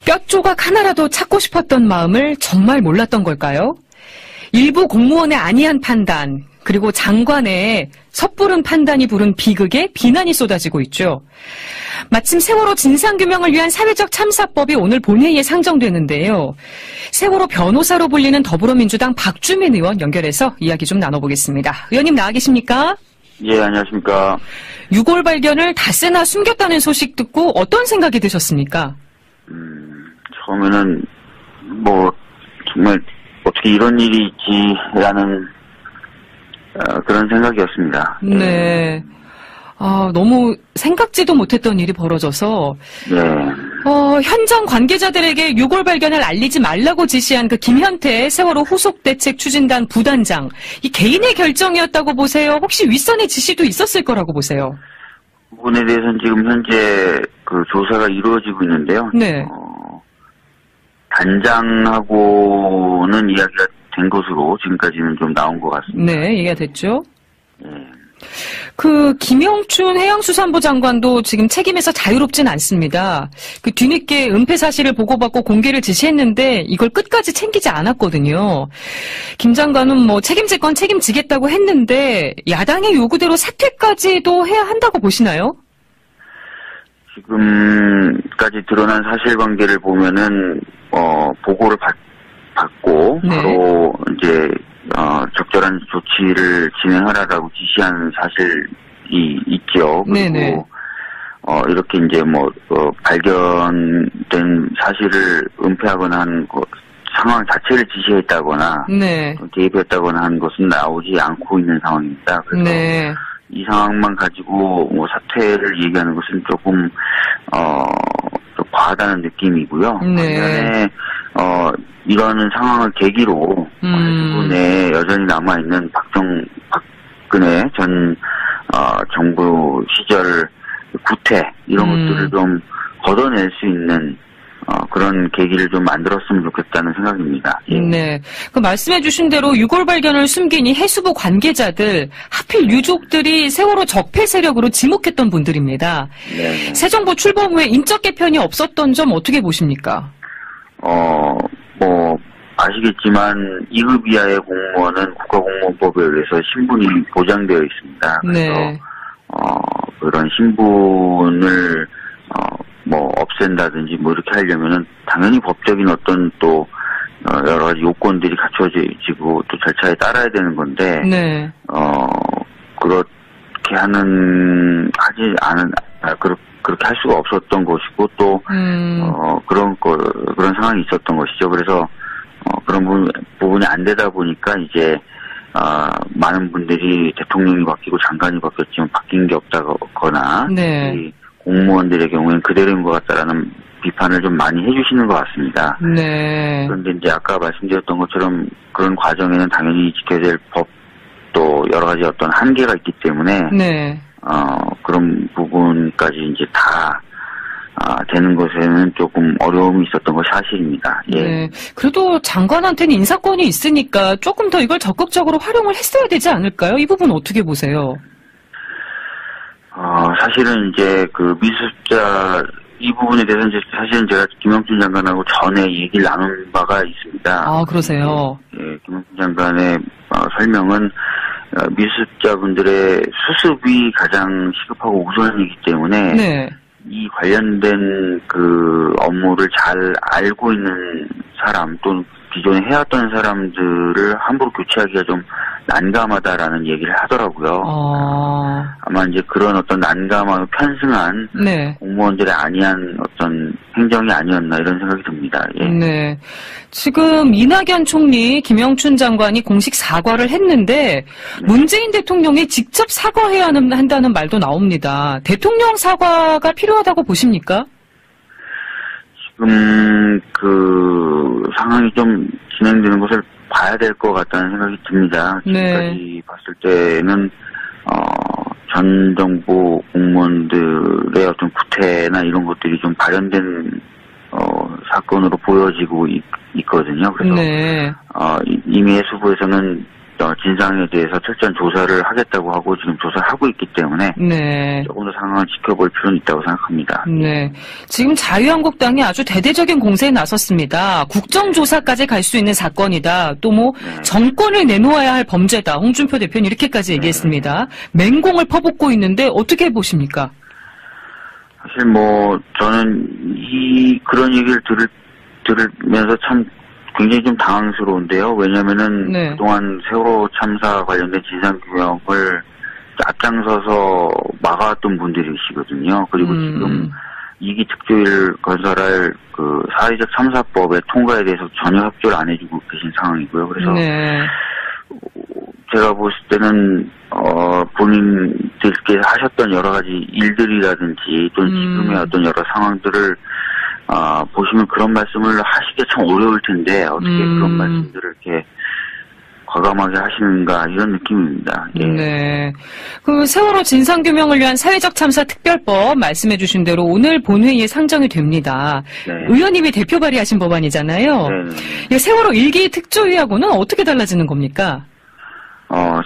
뼈 조각 하나라도 찾고 싶었던 마음을 정말 몰랐던 걸까요? 일부 공무원의 안이한 판단, 그리고 장관의 섣부른 판단이 부른 비극에 비난이 쏟아지고 있죠. 마침 세월호 진상규명을 위한 사회적 참사법이 오늘 본회의에 상정되는데요. 세월호 변호사로 불리는 더불어민주당 박주민 의원 연결해서 이야기 좀 나눠보겠습니다. 의원님 나와 계십니까? 예, 안녕하십니까. 유골 발견을 닷새나 숨겼다는 소식 듣고 어떤 생각이 드셨습니까? 처음에는 정말 어떻게 이런 일이 있지라는 그런 생각이었습니다. 네. 너무 생각지도 못했던 일이 벌어져서 네. 현장 관계자들에게 유골 발견을 알리지 말라고 지시한 그 김현태 세월호 후속대책 추진단 부단장, 이 개인의 결정이었다고 보세요? 혹시 윗선의 지시도 있었을 거라고 보세요? 그 부분에 대해서는 지금 현재 그 조사가 이루어지고 있는데요. 네. 단장하고는 이야기가 된 것으로 지금까지는 좀 나온 것 같습니다. 네, 얘기가 됐죠. 네. 그 김영춘 해양수산부 장관도 지금 책임에서 자유롭진 않습니다. 그 뒤늦게 은폐 사실을 보고받고 공개를 지시했는데 이걸 끝까지 챙기지 않았거든요. 김 장관은 책임질 건 책임지겠다고 했는데 야당의 요구대로 사퇴까지도 해야 한다고 보시나요? 지금까지 드러난 사실관계를 보면은 보고를 받고 네. 바로 이제 적절한 조치를 진행하라라고 지시한 사실이 있죠. 그리고 네네. 이렇게 이제 발견된 사실을 은폐하거나 한 상황 자체를 지시했다거나 네. 개입했다거나 한 것은 나오지 않고 있는 상황입니다. 그래서 네. 이 상황만 가지고 사퇴를 얘기하는 것은 조금 좀 과하다는 느낌이고요. 네. 반면에 이러한 상황을 계기로 해수부에 여전히 남아있는 박근혜 전 정부 시절 구태 이런 것들을 좀 걷어낼 수 있는 그런 계기를 좀 만들었으면 좋겠다는 생각입니다. 예. 네. 그 말씀해 주신 대로 유골 발견을 숨긴 이 해수부 관계자들, 하필 유족들이 세월호 적폐 세력으로 지목했던 분들입니다. 네. 새 정부 출범 후에 인적 개편이 없었던 점 어떻게 보십니까? 아시겠지만 2급 이하의 공무원은 국가공무원법에 의해서 신분이 보장되어 있습니다. 그래서 네. 그런 신분을 없앤다든지 이렇게 하려면은 당연히 법적인 어떤 또 여러 가지 요건들이 갖춰지고 또 절차에 따라야 되는 건데 네. 그렇게 그렇게 할 수가 없었던 것이고 또 그런 상황이 있었던 것이죠. 그래서 그런 부분이 안 되다 보니까 이제 많은 분들이 대통령이 바뀌고 장관이 바뀌었지만 바뀐 게 없다거나 네. 공무원들의 경우에는 그대로인 것 같다라는 비판을 좀 많이 해주시는 것 같습니다. 네. 그런데 이제 아까 말씀드렸던 것처럼 그런 과정에는 당연히 지켜야 될 법도 여러 가지 어떤 한계가 있기 때문에 네. 그런 부분까지 이제 다 되는 것에는 조금 어려움이 있었던 것이 사실입니다. 예. 네. 그래도 장관한테는 인사권이 있으니까 조금 더 이걸 적극적으로 활용을 했어야 되지 않을까요? 이 부분 어떻게 보세요? 사실은 이제 그 미수습자 이 부분에 대해서는 사실은 제가 김영춘 장관하고 전에 얘기를 나눈 바가 있습니다. 그러세요? 예, 김영춘 장관의 설명은 미수습자분들의 수습이 가장 시급하고 우선이기 때문에 네. 이 관련된 그 업무를 잘 알고 있는 사람 또는 기존에 해왔던 사람들을 함부로 교체하기가 좀 난감하다라는 얘기를 하더라고요. 아마 이제 그런 어떤 난감하고 편승한 네. 공무원들의 안이한 어떤 행정이 아니었나 이런 생각이 듭니다. 예. 네. 지금 이낙연 총리, 김영춘 장관이 공식 사과를 했는데 문재인 대통령이 직접 사과해야 한다는 말도 나옵니다. 대통령 사과가 필요하다고 보십니까? 지금 그 상황이 좀 진행되는 것을 봐야 될 것 같다는 생각이 듭니다. 지금까지 봤을 때는 전 정부 공무원들의 어떤 구태나 이런 것들이 좀 발현된 사건으로 보여지고 있거든요. 그래서 이미 해수부에서는 진상에 대해서 철저한 조사를 하겠다고 하고 지금 조사를 하고 있기 때문에 네. 조금 더 상황을 지켜볼 필요는 있다고 생각합니다. 네. 지금 자유한국당이 아주 대대적인 공세에 나섰습니다. 국정조사까지 갈 수 있는 사건이다. 또 뭐 네. 정권을 내놓아야 할 범죄다. 홍준표 대표는 이렇게까지 얘기했습니다. 맹공을 퍼붓고 있는데 어떻게 보십니까? 사실 뭐 저는 그런 얘기를 들으면서 참 굉장히 좀 당황스러운데요. 왜냐면은 네. 그동안 세월호 참사 관련된 진상규명을 앞장서서 막아왔던 분들이시거든요. 그리고 지금 2기 특조위를 건설할 그 사회적 참사법의 통과에 대해서 전혀 협조를 안 해주고 계신 상황이고요. 그래서 네. 제가 봤을 때는 본인들께서 하셨던 여러 가지 일들이라든지 또는 지금의 어떤 여러 상황들을 보시면 그런 말씀을 하시기 참 어려울 텐데 어떻게 그런 말씀들을 이렇게 과감하게 하시는가 이런 느낌입니다. 예. 네. 그 세월호 진상규명을 위한 사회적 참사 특별법 말씀해 주신 대로 오늘 본회의에 상정이 됩니다. 네. 의원님이 대표 발의하신 법안이잖아요. 네. 세월호 1기 특조위하고는 어떻게 달라지는 겁니까?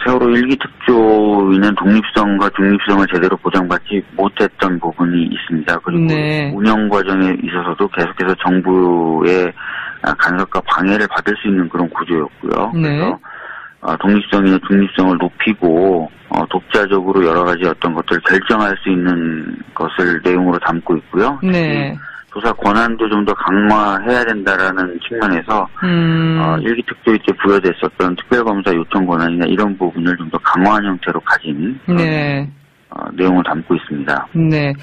세월호 1기 특조위는 독립성과 중립성을 제대로 보장받지 못했던 부분이 있습니다. 그리고 네. 운영 과정에 있어서도 계속해서 정부의 간섭과 방해를 받을 수 있는 그런 구조였고요. 네. 그래서 독립성이나 중립성을 높이고 독자적으로 여러 가지 어떤 것들을 결정할 수 있는 것을 내용으로 담고 있고요. 네. 조사 권한도 좀 더 강화해야 된다라는 측면에서 1기 특조위 때 부여됐었던 특별검사 요청 권한이나 이런 부분을 좀 더 강화한 형태로 가진 네. 내용을 담고 있습니다. 네.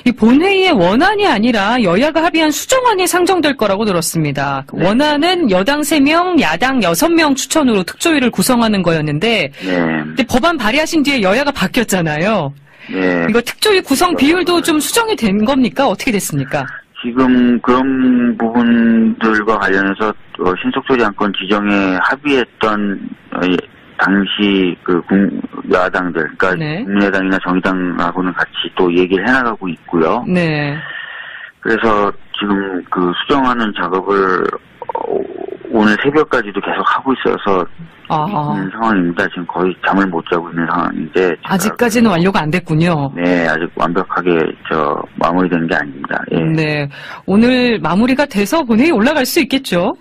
이 본회의의 원안이 아니라 여야가 합의한 수정안이 상정될 거라고 들었습니다. 네. 원안은 여당 3명, 야당 6명 추천으로 특조위를 구성하는 거였는데 네. 근데 법안 발의하신 뒤에 여야가 바뀌었잖아요. 네. 이거 특조위 구성 비율도 좀 수정이 된 겁니까? 어떻게 됐습니까? 지금 그런 부분들과 관련해서 신속처리 안건 지정에 합의했던 당시 그 야당들, 그러니까 네. 국민의당이나 정의당하고는 같이 또 얘기를 해나가고 있고요. 네. 그래서 지금 그 수정하는 작업을 오늘 새벽까지도 계속 하고 있어서 있는 상황입니다. 지금 거의 잠을 못 자고 있는 상황인데 아직까지는 완료가 안 됐군요. 네, 아직 완벽하게 마무리된 게 아닙니다. 예. 네. 오늘 마무리가 돼서 본회의 올라갈 수 있겠죠?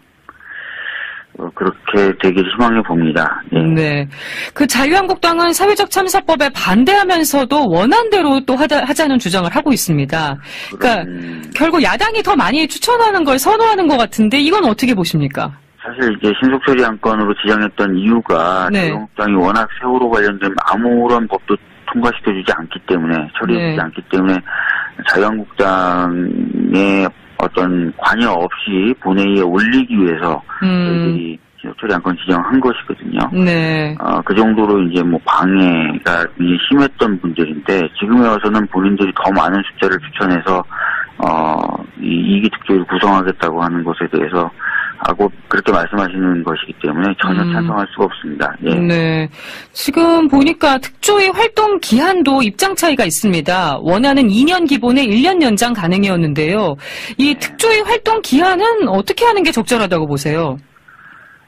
그렇게 되기를 희망해 봅니다. 예. 네. 그 자유한국당은 사회적 참사법에 반대하면서도 원안대로 또 하자는 주장을 하고 있습니다. 그러니까 결국 야당이 더 많이 추천하는 걸 선호하는 것 같은데 이건 어떻게 보십니까? 사실 이제 신속처리 안건으로 지정했던 이유가 네. 자유한국당이 워낙 세월호 관련된 아무런 법도 통과시켜주지 않기 때문에 처리해주지 네. 않기 때문에 자유한국당의 어떤 관여 없이 본회의에 올리기 위해서 저희들이 신속처리 안건 지정한 것이거든요. 네. 그 정도로 이제 뭐 방해가 굉장히 심했던 분들인데 지금에 와서는 본인들이 더 많은 숫자를 추천해서 이 2기 특조위를 구성하겠다고 하는 것에 대해서 하고 그렇게 말씀하시는 것이기 때문에 전혀 찬성할 수가 없습니다. 예. 네. 지금 보니까 특조위 활동 기한도 입장 차이가 있습니다. 원하는 2년 기본에 1년 연장 가능이었는데요. 이 특조위 활동 기한은 어떻게 하는 게 적절하다고 보세요?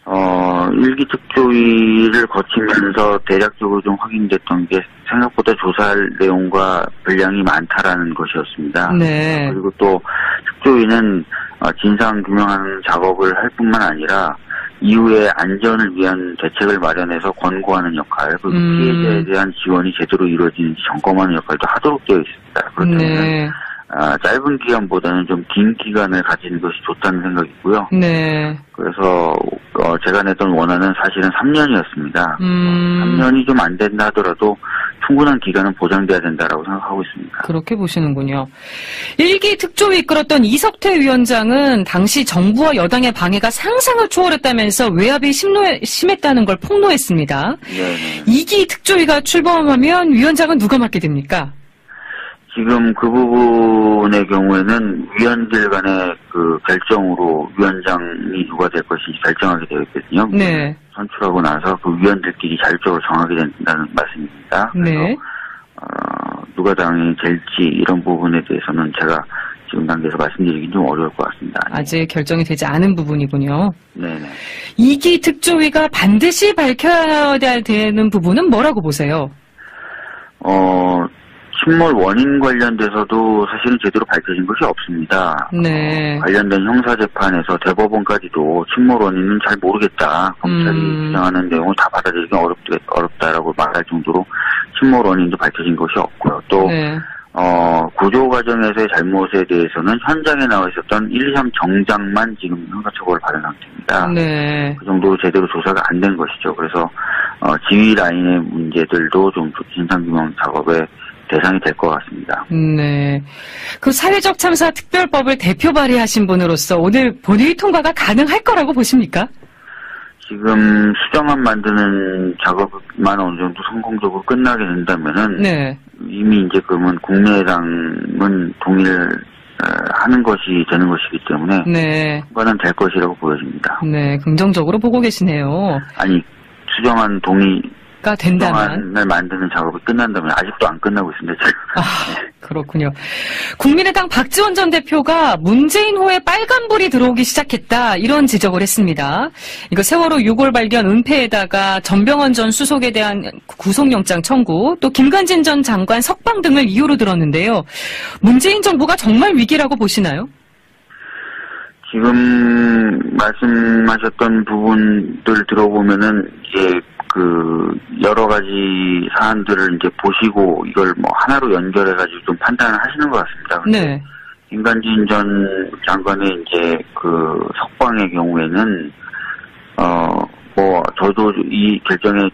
1기 특조위를 거치면서 대략적으로 좀 확인됐던 게 생각보다 조사할 내용과 분량이 많다라는 것이었습니다. 네. 그리고 또 특조위는 진상 규명하는 작업을 할 뿐만 아니라 이후에 안전을 위한 대책을 마련해서 권고하는 역할, 그리고 피해자에 대한 지원이 제대로 이루어지는지 점검하는 역할도 하도록 되어 있습니다. 그렇다면 네. 짧은 기간보다는 좀 긴 기간을 가지는 것이 좋다는 생각이고요. 네. 그래서 제가 냈던 원안은 사실은 3년이었습니다. 3년이 좀 안 된다 하더라도 충분한 기간은 보장돼야 된다라고 생각하고 있습니다. 그렇게 보시는군요. 1기 특조위 이끌었던 이석태 위원장은 당시 정부와 여당의 방해가 상상을 초월했다면서 외압이 심했다는 걸 폭로했습니다. 네. 2기 특조위가 출범하면 위원장은 누가 맡게 됩니까? 지금 그 부분의 경우에는 위원들 간의 그 결정으로 위원장이 누가 될 것인지 결정하게 되어 있거든요. 네. 선출하고 나서 그 위원들끼리 자율적으로 정하게 된다는 말씀입니다. 네. 그래서 누가 당이 될지 이런 부분에 대해서는 제가 지금 단계에서 말씀드리긴 좀 어려울 것 같습니다. 아직 결정이 되지 않은 부분이군요. 네네. 2기 특조위가 반드시 밝혀야 되는 부분은 뭐라고 보세요? 침몰 원인 관련돼서도 사실은 제대로 밝혀진 것이 없습니다. 네. 관련된 형사재판에서 대법원까지도 침몰 원인은 잘 모르겠다. 검찰이 주장하는 내용을 다 받아들이기 어렵다라고 말할 정도로 침몰 원인도 밝혀진 것이 없고요. 또 네. 구조 과정에서의 잘못에 대해서는 현장에 나와 있었던 1, 2, 3 정장만 지금 형사처벌을 받은 상태입니다. 네. 그 정도로 제대로 조사가 안 된 것이죠. 그래서 지휘 라인의 문제들도 좀 진상규명 작업의 대상이 될 것 같습니다. 네. 그 사회적 참사 특별법을 대표 발의하신 분으로서 오늘 본회의 통과가 가능할 거라고 보십니까? 지금 수정안 만드는 작업만 어느 정도 성공적으로 끝나게 된다면은 네. 이미 이제 그러면 국내당은 동의를 하는 것이 되는 것이기 때문에 네. 통과는 될 것이라고 보여집니다. 네. 긍정적으로 보고 계시네요. 아니 수정안 가 된다면. 수정안을 만드는 작업이 끝난다면 아직도 안 끝나고 있습니다. 지금. 그렇군요. 국민의당 박지원 전 대표가 문재인 호에 빨간불이 들어오기 시작했다 이런 지적을 했습니다. 이거 세월호 6월 발견 은폐에다가 전병헌 전 수석에 대한 구속영장 청구 또 김관진 전 장관 석방 등을 이유로 들었는데요. 문재인 정부가 정말 위기라고 보시나요? 지금 말씀하셨던 부분들 들어보면은 이제 여러 가지 사안들을 이제 보시고 이걸 뭐 하나로 연결해가지고 좀 판단을 하시는 것 같습니다. 네. 김관진 전 장관의 이제 석방의 경우에는, 저도 이 결정에,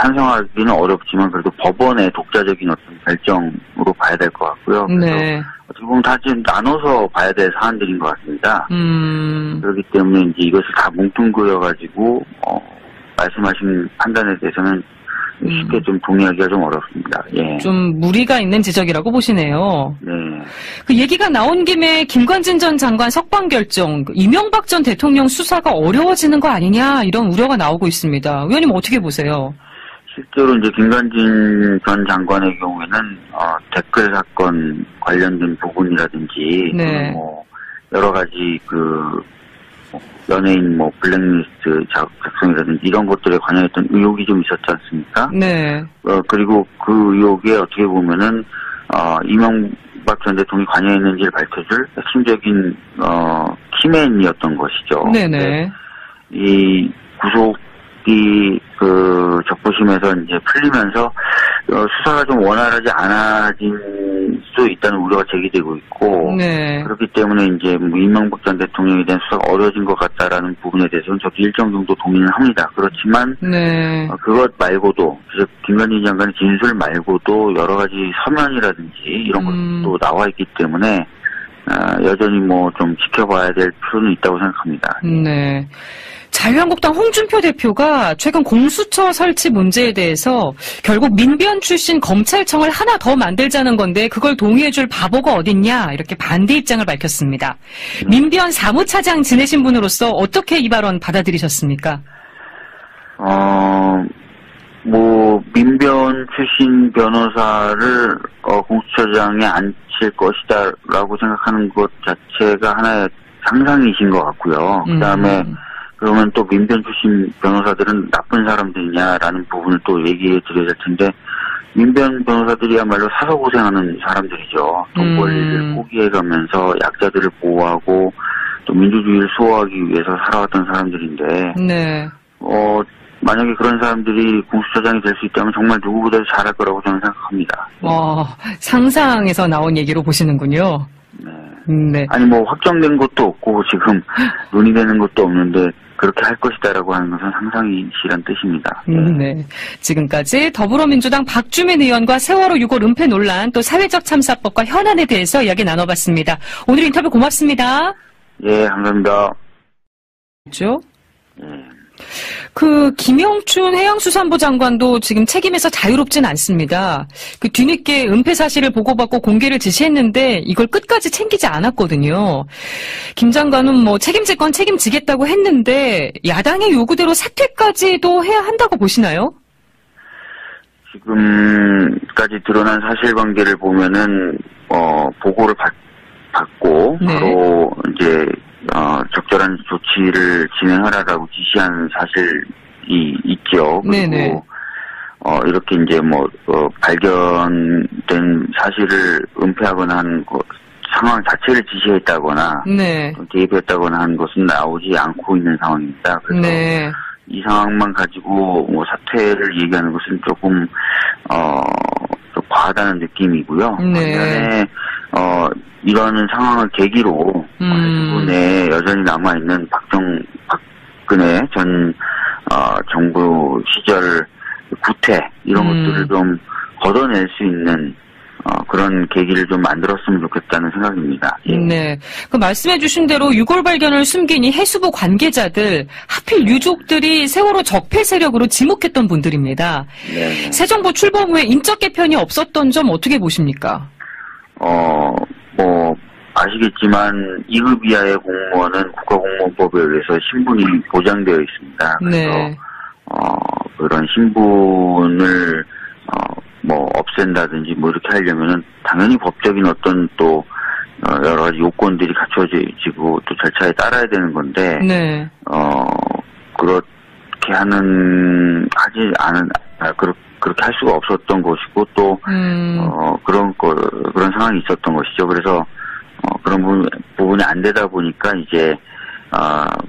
찬성하기는 어렵지만 그래도 법원의 독자적인 어떤 결정으로 봐야 될 것 같고요. 네. 어떻게 보면 다 지금 나눠서 봐야 될 사안들인 것 같습니다. 그렇기 때문에 이제 이것을 다 뭉뚱그려가지고, 말씀하신 판단에 대해서는 쉽게 좀 동의하기가 좀 어렵습니다. 예. 좀 무리가 있는 지적이라고 보시네요. 네. 그 얘기가 나온 김에 김관진 전 장관 석방 결정, 이명박 전 대통령 수사가 어려워지는 거 아니냐 이런 우려가 나오고 있습니다. 의원님 어떻게 보세요? 실제로 이제 김관진 전 장관의 경우에는 댓글 사건 관련된 부분이라든지 네. 뭐 여러 가지 연예인 블랙리스트 작성이라든지 이런 것들에 관여했던 의혹이 좀 있었지 않습니까? 네. 그리고 그 의혹에 어떻게 보면은 이명박 전 대통령이 관여했는지를 밝혀줄 핵심적인 키맨이었던 것이죠. 네네. 이 구속이 적부심에서 이제 풀리면서 수사가 좀 원활하지 않아진 수 있다는 우려가 제기되고 있고, 네. 그렇기 때문에 이제 이명박 전 대통령에 대한 수사가 어려워진 것 같다라는 부분에 대해서는 저도 일정 정도 동의는 합니다. 그렇지만 네. 그것 말고도 김관진 장관의 진술 말고도 여러 가지 서면이라든지 이런 것도 나와 있기 때문에 여전히 좀 지켜봐야 될 필요는 있다고 생각합니다. 네. 자유한국당 홍준표 대표가 최근 공수처 설치 문제에 대해서 결국 민변 출신 검찰청을 하나 더 만들자는 건데 그걸 동의해줄 바보가 어딨냐 이렇게 반대 입장을 밝혔습니다. 민변 사무차장 지내신 분으로서 어떻게 이 발언 받아들이셨습니까? 민변 출신 변호사를 공수처장에 앉힐 것이다라고 생각하는 것 자체가 하나의 상상이신 것 같고요. 그 다음에 그러면 또 민변 출신 변호사들은 나쁜 사람들이냐라는 부분을 또 얘기해 드려야 될 텐데, 민변 변호사들이야말로 사서 고생하는 사람들이죠. 돈 벌이를 포기해가면서 약자들을 보호하고 또 민주주의를 수호하기 위해서 살아왔던 사람들인데, 네. 만약에 그런 사람들이 공수처장이 될 수 있다면 정말 누구보다도 잘할 거라고 저는 생각합니다. 상상에서 나온 얘기로 보시는군요. 네. 네. 아니 확정된 것도 없고 지금 논의되는 것도 없는데 그렇게 할 것이다라고 하는 것은 상상이시란 뜻입니다. 네. 지금까지 더불어민주당 박주민 의원과 세월호 6월 은폐 논란 또 사회적 참사법과 현안에 대해서 이야기 나눠봤습니다. 오늘 인터뷰 고맙습니다. 예, 감사합니다. 그렇죠? 예. 김영춘 해양수산부 장관도 지금 책임에서 자유롭진 않습니다. 뒤늦게 은폐 사실을 보고받고 공개를 지시했는데 이걸 끝까지 챙기지 않았거든요. 김 장관은 책임질 건 책임지겠다고 했는데 야당의 요구대로 사퇴까지도 해야 한다고 보시나요? 지금까지 드러난 사실관계를 보면은 보고를 받고 네. 바로 이제 적절한 조치를 진행하라라고 지시한 사실이 있죠. 그리고 네네. 이렇게 이제 발견된 사실을 은폐하거나 한 상황 자체를 지시했다거나 네. 개입했다거나 한 것은 나오지 않고 있는 상황입니다. 그래서 네. 이 상황만 가지고 사퇴를 얘기하는 것은 조금 좀 과하다는 느낌이고요. 네. 반면에 이러는 상황을 계기로 일본에 여전히 남아 있는 박근혜 전 정부 시절 구태 이런 것들을 좀 걷어낼 수 있는 그런 계기를 좀 만들었으면 좋겠다는 생각입니다. 예. 네. 그 말씀해주신 대로 6월 발견을 숨긴 이 해수부 관계자들, 하필 유족들이 세월호 적폐 세력으로 지목했던 분들입니다. 네. 새 정부 출범 후에 인적 개편이 없었던 점 어떻게 보십니까? 아시겠지만 2급 이하의 공무원은 국가공무원법에 의해서 신분이 보장되어 있습니다. 그래서 네. 그런 신분을 없앤다든지 이렇게 하려면은 당연히 법적인 어떤 또 여러 가지 요건들이 갖춰지고 또 절차에 따라야 되는 건데 네. 그렇게 그렇게 할 수가 없었던 것이고 또 그런 상황이 있었던 것이죠. 그래서 그런 부분이 안 되다 보니까 이제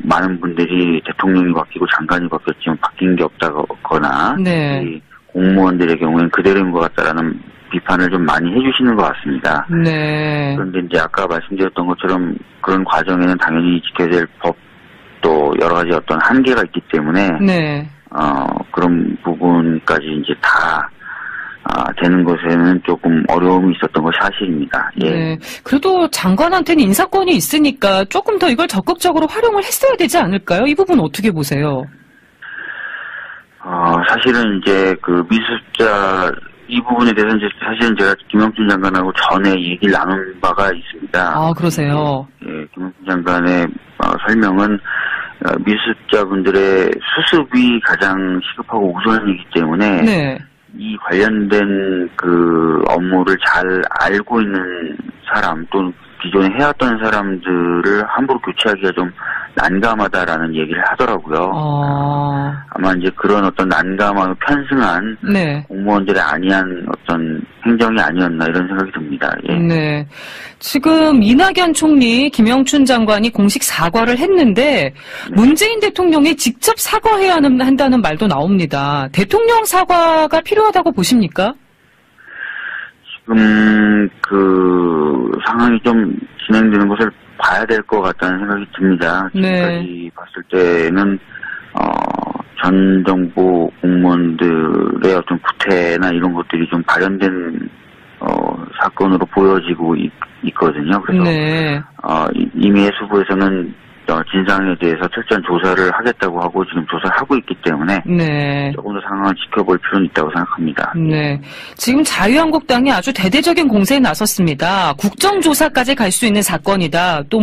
많은 분들이 대통령이 바뀌고 장관이 바뀌었지만 바뀐 게 없다거나 네. 이 공무원들의 경우에는 그대로인 것 같다라는 비판을 좀 많이 해주시는 것 같습니다. 네. 그런데 이제 아까 말씀드렸던 것처럼 그런 과정에는 당연히 지켜야 될 법도 여러 가지 어떤 한계가 있기 때문에 네. 그런 부분까지 이제 다 되는 것에는 조금 어려움이 있었던 것이 사실입니다. 예. 네. 그래도 장관한테는 인사권이 있으니까 조금 더 이걸 적극적으로 활용을 했어야 되지 않을까요? 이 부분 어떻게 보세요? 사실은 이제 그 미수습자 이 부분에 대해서는 이제 사실은 제가 김영춘 장관하고 전에 얘기를 나눈 바가 있습니다. 아, 그러세요? 예, 김영춘 장관의 설명은 미수습자분들의 수습이 가장 시급하고 우선이기 때문에 네. 이 관련된 그 업무를 잘 알고 있는 사람 또는 기존에 해왔던 사람들을 함부로 교체하기가 좀 난감하다라는 얘기를 하더라고요. 아마 이제 그런 어떤 난감하고 편승한 네. 공무원들의 안이한 어떤 행정이 아니었나 이런 생각이 듭니다. 예. 네. 지금 이낙연 총리, 김영춘 장관이 공식 사과를 했는데 문재인 대통령이 직접 사과해야 한다는 말도 나옵니다. 대통령 사과가 필요하다고 보십니까? 지금 그 상황이 좀 진행되는 것을 봐야 될 것 같다는 생각이 듭니다. 지금까지 봤을 때는 전 정부 공무원들의 어떤 구태나 이런 것들이 좀 발현된 사건으로 보여지고 있거든요. 그래서 네. 이미 해수부에서는 진상에 대해서 철저한 조사를 하겠다고 하고 지금 조사를 하고 있기 때문에 네. 조금 더 상황을 지켜볼 필요는 있다고 생각합니다. 네. 지금 자유한국당이 아주 대대적인 공세에 나섰습니다. 국정조사까지 갈 수 있는 사건이다. 또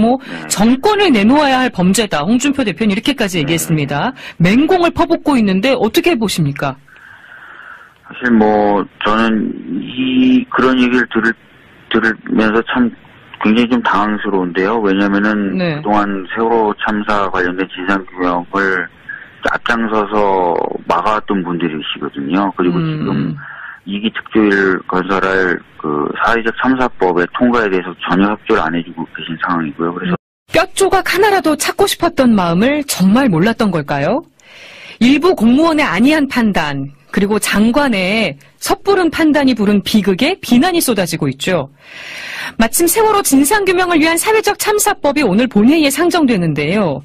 정권을 내놓아야 할 범죄다. 홍준표 대표는 이렇게까지 얘기했습니다. 맹공을 퍼붓고 있는데 어떻게 보십니까? 사실 저는 그런 얘기를 들으면서 참 굉장히 좀 당황스러운데요. 왜냐면은 네. 그동안 세월호 참사 관련된 진상규명을 앞장서서 막아왔던 분들이시거든요. 그리고 지금 2기 특조위를 건설할 그 사회적 참사법의 통과에 대해서 전혀 협조를 안 해주고 계신 상황이고요. 그래서 뼈 조각 하나라도 찾고 싶었던 마음을 정말 몰랐던 걸까요? 일부 공무원의 안이한 판단, 그리고 장관의 섣부른 판단이 부른 비극에 비난이 쏟아지고 있죠. 마침 세월호 진상규명을 위한 사회적 참사법이 오늘 본회의에 상정되는데요.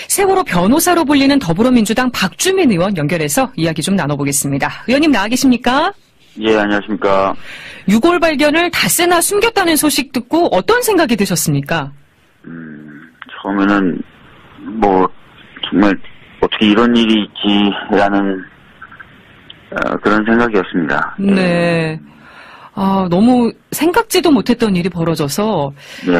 세월호 변호사로 불리는 더불어민주당 박주민 의원 연결해서 이야기 좀 나눠보겠습니다. 의원님 나와 계십니까? 예, 안녕하십니까. 6월 발견을 닷새나 숨겼다는 소식 듣고 어떤 생각이 드셨습니까? 처음에는 정말 어떻게 이런 일이 있지라는 그런 생각이었습니다. 네. 너무 생각지도 못했던 일이 벌어져서 네.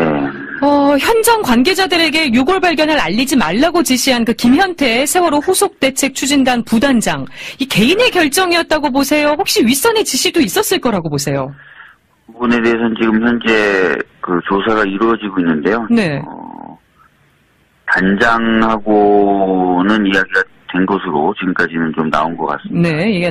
현장 관계자들에게 6월 발견을 알리지 말라고 지시한 그 김현태 세월호 후속대책 추진단 부단장, 이 개인의 결정이었다고 보세요? 혹시 윗선의 지시도 있었을 거라고 보세요? 그 부분에 대해서는 지금 현재 그 조사가 이루어지고 있는데요. 네. 단장하고는 이야기가 된 것으로 지금까지는 좀 나온 것 같습니다. 네, 얘기가